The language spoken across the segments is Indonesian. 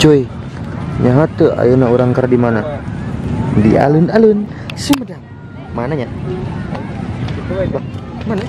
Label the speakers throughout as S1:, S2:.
S1: Cuy, nyaho teu ayeuna urang keur di mana? Di alun-alun Sumedang. Mananya? Mana?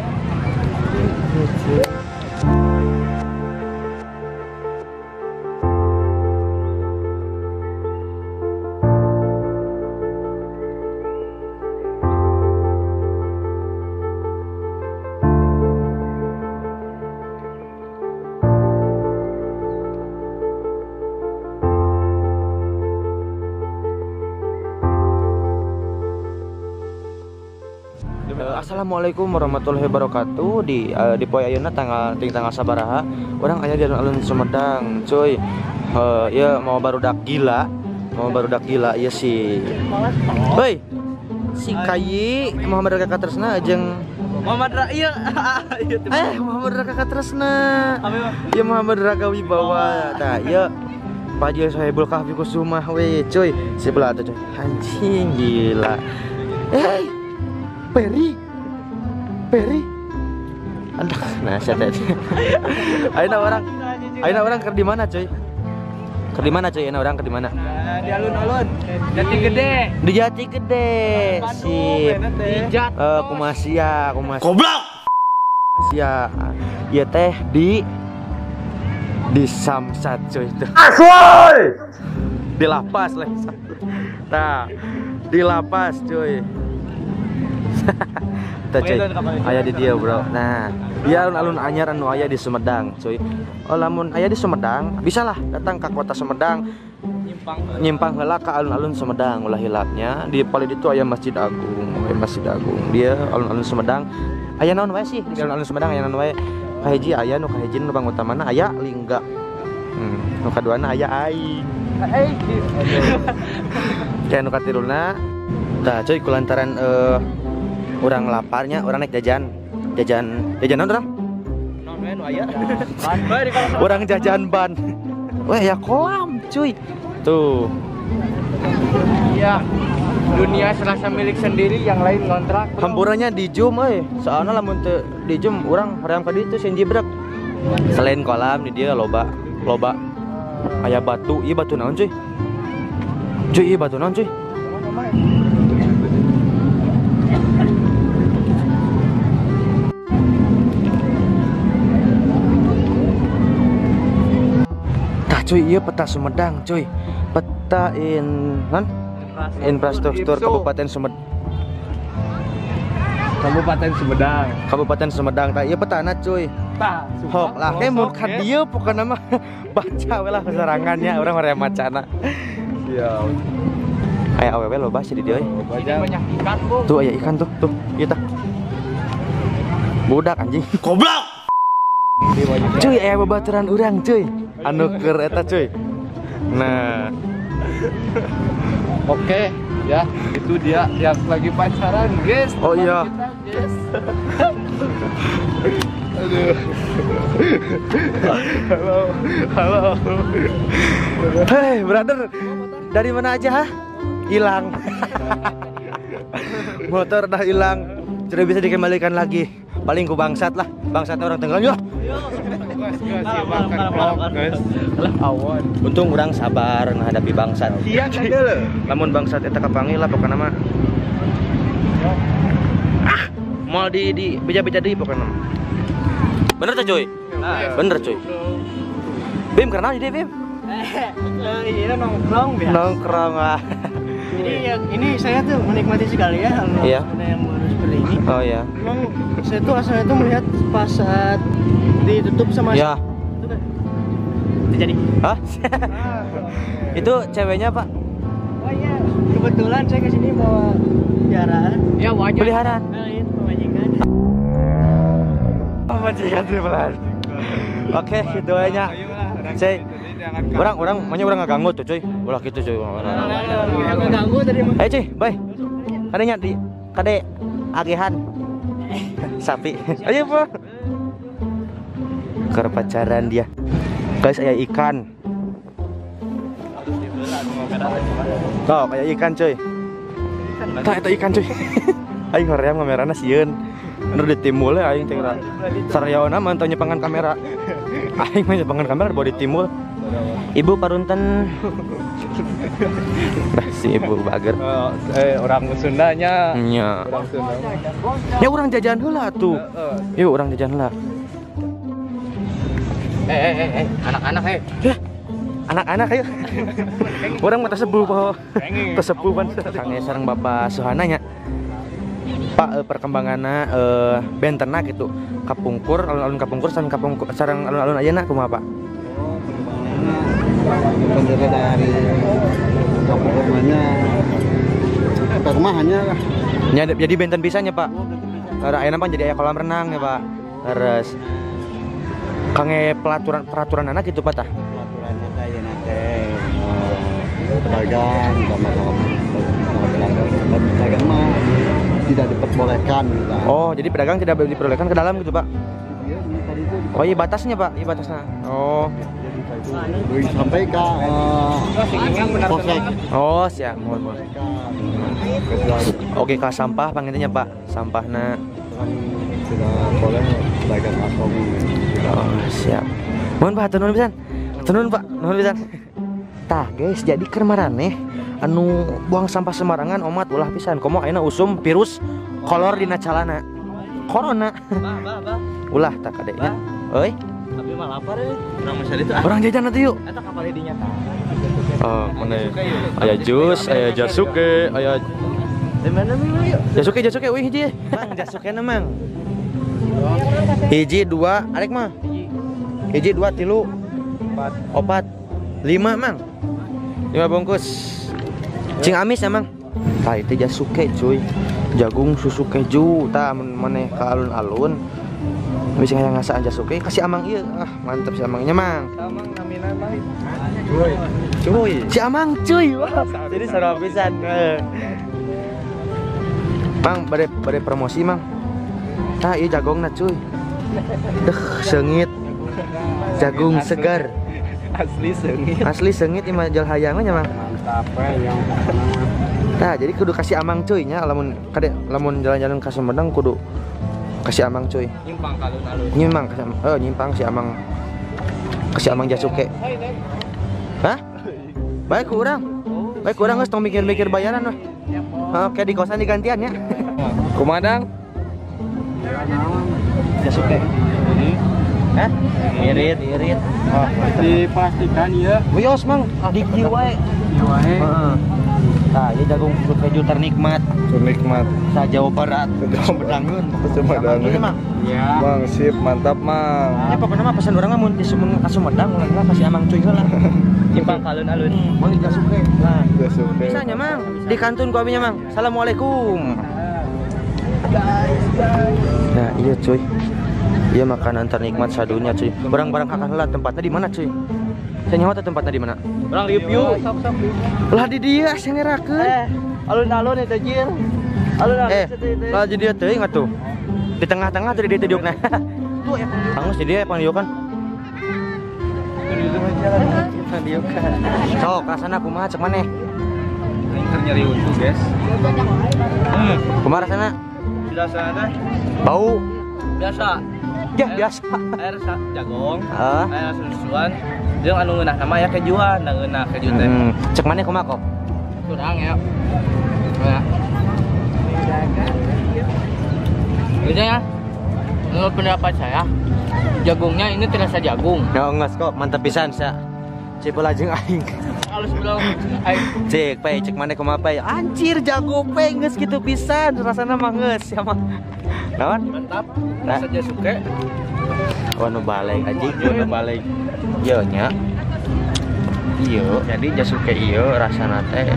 S1: Assalamualaikum warahmatullahi wabarakatuh. Di poe ayeuna tanggal sabaraha urang aya di alun-alun Sumedang, cuy. Ya mau barudak gila ieu si. Hei. Si Kayi Muhammad Raka Tresna jeung
S2: Muhammad Raya.
S1: Muhammad Raka Tresna. Ya Muhammad Raka Wibawa. Tah ieu Pajil Sohibul Kahfi Kusumah we, cuy. Sebelah tuh, cuy. Anjing gila. Peri. Aduh, nah saya tadi. Ayeuna orang keur di mana, cuy? Keur di mana, cuy? Ayeuna orang keur di mana?
S2: Di alun-alun. Jati Gede.
S1: Di Jati Gede. Sip. Kumasia. Goblok. Kumasia. Ieu teh di Samsat, cuy. Asoy. Di lapas lah. Nah, di lapas, cuy. Cuy, aya di dia, bro. Nah, dia alun-alun anyar anu aya di Sumedang, cuy. Oh, lamun aya di Sumedang, bisalah datang ke kota Sumedang. Nyimpang heula ka alun-alun Sumedang ulah hilapnya. Di paling itu aya Masjid Agung. Dia alun-alun Sumedang. Aya naon wae sih di alun-alun Sumedang aya naon wae? Kahiji aya nu kahiji nu bang utamana aya lingga. Nu kaduana aya aing. Kayak nu katiluna. Tah, cuy, kulantaran orang laparnya, orang naik jajan naon orang?
S2: Naon we nu aya?
S1: Orang jajan ban. Wah, ya kolam, cuy. Tuh.
S2: Iya. Dunia serasa milik sendiri, yang lain ngontrak.
S1: Hampurannya di Jum soalnya lamun teu di Jum urang hoream ka ditu sieun jibrak. Selain kolam di dia loba aya batu. Ieu batu naon, cuy? Ieu batu naon, cuy? Cuy, iya peta Sumedang, cuy. Peta infrastruktur Kabupaten Sumedang. Kabupaten Sumedang. Tah ieu petana, cuy.
S2: Tah,
S1: hok lah ke mun ka dieu pokona mah baca we lah kesarangannya urang hoream macana. Siap. Aya awewe loba sih di dieu.
S2: Banyak ikan, Bu.
S1: Tuh aya ikan tuh. Ieu tah. Budak anjing. Goblok. Cuy, aya babaturan urang, cuy. Anu keur eta, cuy. Nah.
S2: Oke, ya, itu dia yang lagi pacaran, guys.
S1: Oh iya.
S2: Guys. Aduh. Halo.
S1: Hei, brother. Dari mana aja, ha? Hilang. Motor dah hilang. Sudah bisa dikembalikan lagi. Paling ku bangsat lah. Bangsat orang Tenggelam ya. Untung orang sabar menghadapi bangsat.
S2: Iya, kadel.
S1: Lamun bangsat eta kapanggil lah pokona mah. Mal di beja-beja deui pokona. Bener tuh, cuy? Bener, cuy. Bim karena di Bim.
S2: Ini nongkrong biasa.
S1: Nongkrong ah.
S2: Jadi ini saya tuh menikmati sekali ya
S1: Iya.
S2: yang baru seperti ini.
S1: Oh iya.
S2: Memang saya tuh asalnya tuh melihat pas saat ditutup sama
S1: Ya.
S2: itu kan. Itu jadi.
S1: Hah? Itu ceweknya, Pak?
S2: Oh iya, kebetulan saya kesini bawa peliharaan. Ya wajar.
S1: Peliharaan.
S2: Itu pemajikan.
S1: Pemajikan plastik. Oke, gitu aja. Cuy. Orang ngaganggu tuh, cuy. Ulah gitu, cuy.
S2: Ngeganggu tadi.
S1: Ayo, cuy, bye. Kadenya kade agihan. Sapi. Ayo, Pak. Keur pacaran dia. Guys, aya ikan. Tuh, kayak ikan, cuy. Tah eta ikan, cuy. Aing hoream kamerana sieun. Nur ditimul aing teh saryaona mah teu nyepangan kamera. Aing mah nyepangan kamera bawa ditimul. Ibu parunten. Dah si ibu bager.
S2: Orang Sundanya.
S1: Nya.
S2: Orang Sunda.
S1: Ya orang jajan heula tuh. Yuk orang jajan heula.
S2: Anak-anak
S1: Anak-anak ayo. Orang mah tesepuh poho. Tesepuh pan. Kang sareng Bapak Suhana nya. Pak perkembanganna bentena gitu. Kapungkur alun-alun kapungkur sareng alun-alun ayeuna kumaha Pak?
S3: Bendera dari kapungkurnya ke rumahannya lah.
S1: Ya, jadi benten pisannya Pak. Ayeuna pan jadi aya kolam renang ya Pak. Terus kange peraturan anak gitu Pak tah.
S3: Peraturannya teh teh pedagang pedagang mah tidak diperbolehkan gitu.
S1: Oh, jadi pedagang tidak diperbolehkan ke dalam gitu Pak.
S3: Iya, tadi itu
S1: Oh iya batasnya Pak, iya batasnya. Oh.
S3: sampai ke polsek.
S1: Oh siap, mohon. Oke kak sampah panggilnya Pak, sampahnya.
S3: Tidak boleh pedagang asal.
S1: Oh siap. Mohon Pak, tenun pisan. Tenun Pak, nuhun pisan. Tah guys, jadi kermaraneh anu buang sampah sembarangan omat ulah pisan. Komo ayeuna usum virus kolor dina calana. Corona. Ulah tak kadenya. Euy.
S2: Tapi mah lapar ya. Orang masih itu.
S1: Orang jajan atuh yuk.
S2: Eta kapal dinya tah.
S1: Oh, mana? Aya jus, aya jasuke, aya
S2: Di mana yuk?
S1: Jasuke wih hiji. Mang jasuke na mang. Hiji 2, arek mah. Hiji 2 3 4 5 mang. 5 bungkus. Cing amis ya mang. Tah itu jasuke cuy. Jagung susu keju tah maneh ka alun-alun. Bisa kayak ngasaan jasuke kasih amang ieu. Ah, mantep si amangnya mang.
S2: Amang namina mah.
S1: Cuy, si amang cuy. Wah, jadi sarua pisan. Mang, bare promosi mang. Tah ieu jagongna cuy. Seungit. Jagung segar.
S2: Asli seungit.
S1: Asli seungit ieu mah jal hayang nya mang.
S3: Apa yang
S1: Tah, jadi kudu kasih amang cuy nya lamun jalan-jalan ka Sumedang kudu kasih amang cuy.
S2: Nyimpang kalun-alun.
S1: Nyimpang si amang kasih amang jasuke. Hah? Baik kurang. Baik kurang geus tong mikir-mikir bayaran weh. Oke di kosan digantian ya.
S2: Kumadang.
S1: Jasuke. Hah? Irit.
S3: di pastikan ya.
S1: Wios mang, adik di wae. Heeh. Nah, ieu jagung susu keju ternikmat
S3: Ternikmat.
S1: sa Jawa Barat. Sumedangkeun.
S3: Sumedangkeun.
S1: Mang.
S2: Ya.
S3: Bang sip mantap mang.
S1: Ya pokoknya mah pesan urang mah mun di Sumedang ulah kasih amang cuy heula.
S2: Nyimpang kalun-alun.
S1: Mang jasuke. Nah,
S3: Jasuke.
S1: bisanya mang di kantun ku abinya mang. Assalamualaikum. Nah, iya cuy. Iya makanan ternikmat sadunya cuy. Barang-barang kakak heula tempatnya di mana cuy? Saya nyawa tempatnya di mana?
S2: Orang review.
S1: Lah di dia sengerakeun.
S2: Alun-alun eta jir. Alun-alun
S1: Lah di dia teuing atuh. Di tengah-tengah tadi dia diukna. Tuh ya. Pangus di dia pandiukan. Pandiukan. Sok rasana kumaha cek maneh?
S2: Ingker nyari untu, guys.
S1: Kumaha rasana?
S2: Biasa ada.
S1: Bau.
S2: Biasa.
S1: Ya biasa.
S2: Air jagong.
S1: Ah.
S2: Air susuan. Jeung anu ngeunah nama ya kejuan, da ngeunah keju teh.
S1: Cek maneh kumaha kok?
S2: Kurang ya. Ya. Gitu ya. Menurut pendapat saya, jagungnya ini terasa jagung.
S1: Ya nges kok mantep pisan sa. Cipul ajeng aing.
S2: Halus belum. Aing
S1: Cek pe cek maneh kumaha pe? Anjir jago pe geus kitu pisan rasana mah geus ya mah. Naon?
S2: mantap.
S1: Nah.
S2: Rasa jasuke.
S1: Oh nu balik anjing, nu balik. Ieu nya. Ieu, jadi jasuke ieu rasana teh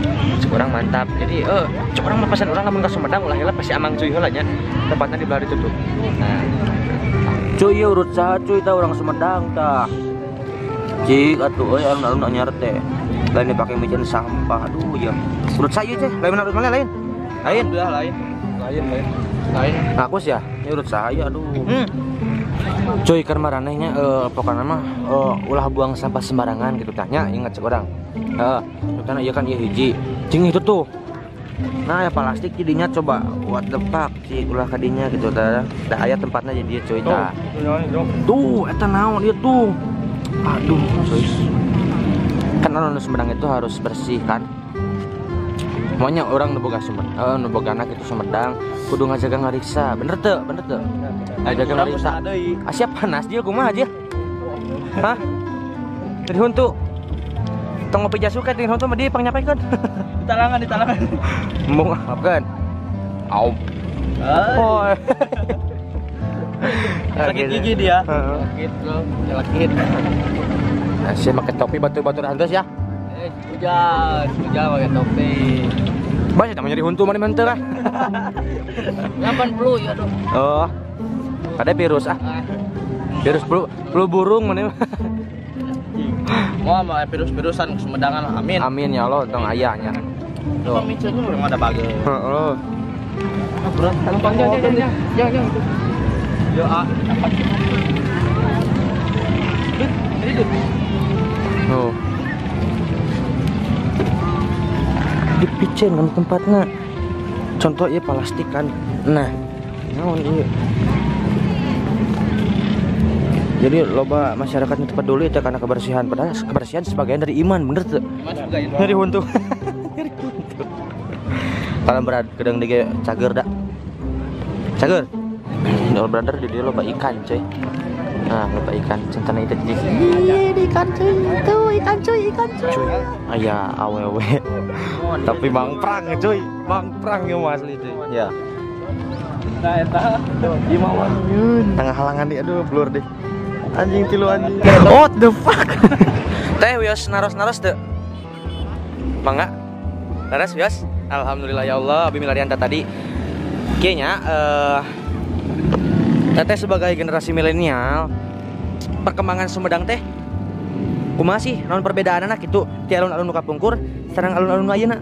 S1: kurang mantap. Jadi cek urang mah pesan urang lamun ka Sumedang ulah heula pasti amang cuy heula nya. Tempatna di belah ditu tuh. Nah. Cuy ieu urut saha cuy tah urang Sumedang tah. Cik atuh euy alun-alun anyar teh. Lain dipake mijeun sampah. Aduh ya. Urut saya teh, lain urut mana lain? Lain.
S2: Udah lain. Lain.
S1: Aku sih ya, ini urut saya aduh. Cuy keur maranehnya pokokna mah ulah buang sampah sembarangan gitu tanya ingat cek urang. Karena ieu kan ieu hiji. Cing itu tuh. Nah, ya plastik jadinya coba what the fuck sih ulah kadinya gitu tah. Da aya tempatna jadi dia cuy tah. Tuh, eta naon ieu tuh. Aduh, cuy. karena alun Sumedang itu harus bersih kan. Pokoknya orang nu boga anak itu Sumedang kudu ngajaga ngariksa. Bener teu? Ngajaga ngariksa. Siap panas dia kumaha aja. Hah? Jadi huntu. Tong ngopi jasuket di huntu mah dia pang nyapaikeun.
S2: Di talangan.
S1: Embung maafkeun. Au. Oh.
S2: Sakit gigi dia. Sakit bro, sakit.
S1: Saya pakai topi batu-batu hantus ya.
S2: Hujan pakai topi.
S1: Banyak namanya di huntu mana menteu lah.
S2: 80 ya dong.
S1: Oh. Ada virus ah. Virus flu burung mana.
S2: Mau virus-virusan Sumedangan amin.
S1: Amin ya Allah tong ayahnya. Tuh.
S2: Pemicunya belum ada bagus.
S1: Heeh.
S2: Berat. Jangan. Yo ah.
S1: Oh. Dipicen kan tempatnya. Contoh ieu plastik kan. Nah, naon ieu? Jadi loba masyarakat itu peduli itu karena kebersihan. Padahal kebersihan sebagian dari iman, bener tuh? Dari huntu. Kalau berat gedang dige cager dak. Cager. Kalau brother di dia loba ikan, coy. Nah, loba ikan centana itu jadi. Ikan cuy. Tuh ikan cuy. Aya awewe. Tapi mangprang cuy. Mangprang ya asli cuy. Ya.
S2: Eta di mawon.
S1: Tengah halangan di aduh blur deh. Anjing tilu anjing. What the fuck? Teh wios naros teu? Mangga? Laras wios? Alhamdulillah ya Allah abi milarian tadi. Kayaknya teteh sebagai generasi milenial perkembangan Sumedang teh kumaha sih naon perbedaan anak itu ti alun-alun nu kapungkur sareng alun-alun nu ayeuna?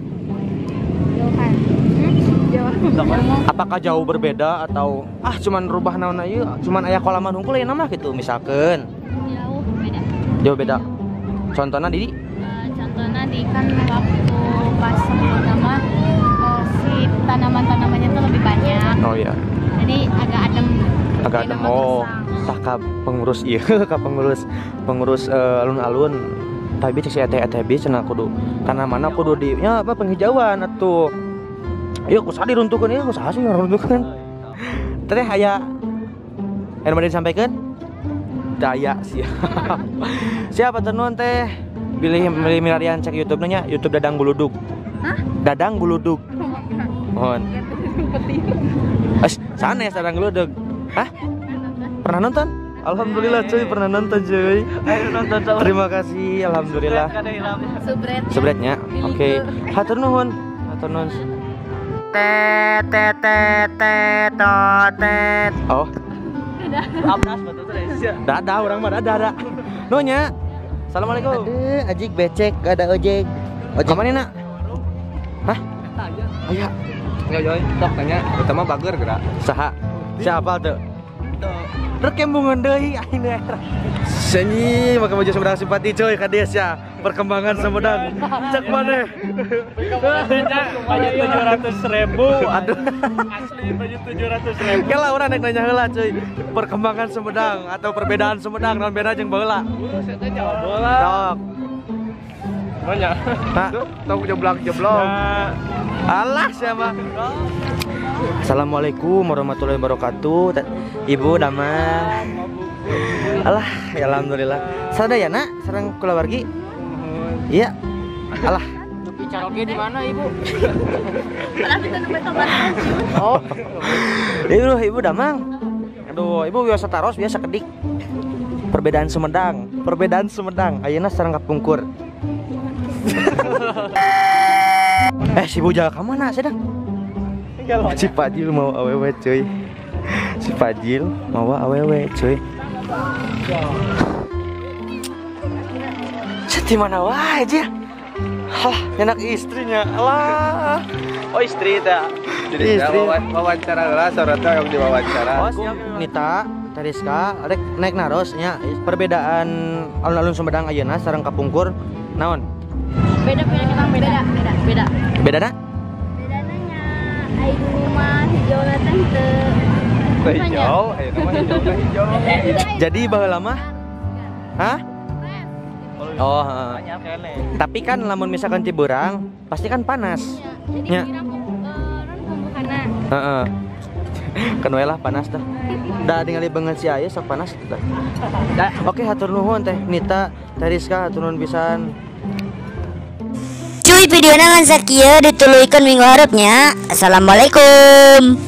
S1: Apakah jauh berbeda atau cuman rubah naon ieu cuman aya kolaman hungkul ya nama gitu misalkan jauh beda contohnya di
S4: contohnya di kan waktu pas pertama si tanaman-tanamannya tuh lebih banyak
S1: oh iya
S4: jadi agak adem
S1: oh tah ka pengurus ieu ka pengurus alun-alun tapi cek si ETB cenah kudu tanamanna kudu di nya apa penghijauan atuh. Yuk, kusaha diruntukeun ieu, kusaha sih ngaruntukeun. Teh aya anu bade disampaikeun? Daya siap. Siapa tenun teh? Pilih milarian cek YouTube-nya, YouTube Dadang Buludug.
S4: Hah?
S1: Dadang Buludug. Mohon. Sanes Dadang Buludug. Hah? Pernah nonton? Alhamdulillah cuy, pernah nonton cuy. Terima kasih, alhamdulillah. Subretnya. Oke. Hatur nuhun. Tet. Oh.
S2: Abnas betul teh.
S1: Dada orang mah dada. Nonya. Assalamualaikum. Ada ajik becek, ada ojek. Ojek mana nak? Hah? Oh iya.
S2: Joy, tok tanya. Utama bager geura.
S1: Saha? Siapa tuh? Rek embungan deui aing daerah. Senyi make baju Sumedang simpati coy ka dia sia. Perkembangan Sumedang. Cek maneh.
S2: Baju 700.000.
S1: Aduh.
S2: Asli baju 700.000.
S1: Kala urang nek nanya heula cuy. Perkembangan Sumedang atau perbedaan Sumedang naon beda jeung baheula?
S2: Saya jawab bola.
S1: Sok.
S2: Nanya.
S1: Nah,
S2: tong jeblok.
S1: Alah siapa? Assalamualaikum warahmatullahi wabarakatuh. Ibu damang. Alah, ya alhamdulillah. Sadayana sareng kulawargi. Iya. Alah.
S2: Oke di mana Ibu?
S1: Oh. Ibu damang. Aduh, Ibu biasa taros biasa kedik. Perbedaan Sumedang. Ayeuna sareng kapungkur. Si Bujal ka mana sedang? Si Fadil mau awewe cuy. Di mana wae aja? Halah, enak istrinya. Alah.
S2: Oh istri ta. Jadi
S1: Istri.
S2: wawancara heula sorota yang diwawancara.
S1: Oh, siap. Nita, Teriska, rek naik naros nya perbedaan alun-alun Sumedang ayeuna sareng kapungkur naon?
S4: beda
S1: Bedana?
S4: bedanya aing mah hijau teh teu
S2: Hijau, ayo nama hijau.
S1: Jadi baheula mah? Hah? Oh, heeh.
S2: Anyar kene.
S1: Tapi kan lamun misalkan tiberang pasti kan panas.
S4: Ya,
S1: Nya.
S4: jadi ron pembukana.
S1: Heeh. Kan we lah panas dah. Da ningali beungeut si aya sok panas dah. Oke, hatur nuhun teh Nita, Teh Rizka, hatur nuhun pisan.
S5: Cuy, video ngan sakieu dituluykeun minggu hareup nya. Assalamualaikum.